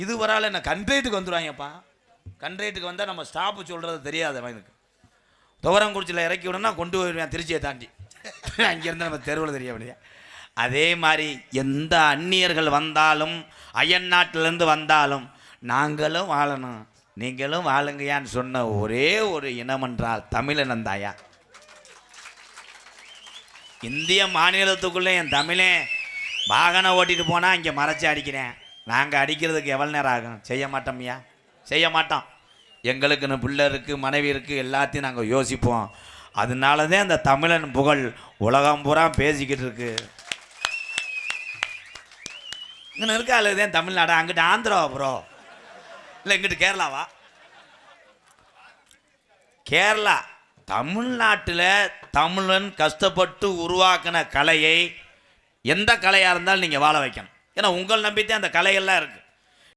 இது வரால என்ன கண்ட்ரேட்டுக்கு வந்துடுவாங்கப்பா. கண்ட்ரேட்டுக்கு வந்தால் நம்ம ஸ்டாப்பு சொல்கிறது தெரியாது அவனுக்கு. துவரங்குறிச்சியில் இறக்கி விடனா கொண்டு போயிடுவேன் திருச்சியை தாண்டி. அங்கேருந்து நம்ம தெருவில் தெரிய முடியாது. அதே மாதிரி எந்த அந்நியர்கள் வந்தாலும் அயன் நாட்டிலேருந்து வந்தாலும் நாங்களும் வாழணும் நீங்களும் வாழுங்கயான்னு சொன்ன ஒரே ஒரு இனம் என்றால் தமிழினந்தாயா. இந்திய மாநிலத்துக்குள்ளே என் தமிழே வாகனம் ஓட்டிகிட்டு போனால் இங்கே மறைச்சி அடிக்கிறேன். நாங்கள் அடிக்கிறதுக்கு எவ்வளோ நேரம் ஆகும்? செய்ய மாட்டோம்யா, செய்ய மாட்டோம். எங்களுக்குன்னு பிள்ளை இருக்குது, மனைவி இருக்குது, எல்லாத்தையும் நாங்கள் யோசிப்போம். அதனால தான் அந்த தமிழன் புகழ் உலகம் பூரா பேசிக்கிட்டு இருக்கு. இங்கே இருக்கா தான் தமிழ்நாடா, அங்கிட்டு ஆந்திராவா ப்ரோ, இல்லை இங்கிட்டு கேரளாவா? கேரளா. தமிழ்நாட்டில் தமிழன் கஷ்டப்பட்டு உருவாக்கின கலையை எந்த கலையாக இருந்தாலும் நீங்கள் வாழ வைக்கணும். ஏன்னா உங்கள் நம்பித்தான் அந்த கலைகள்லாம் இருக்குது.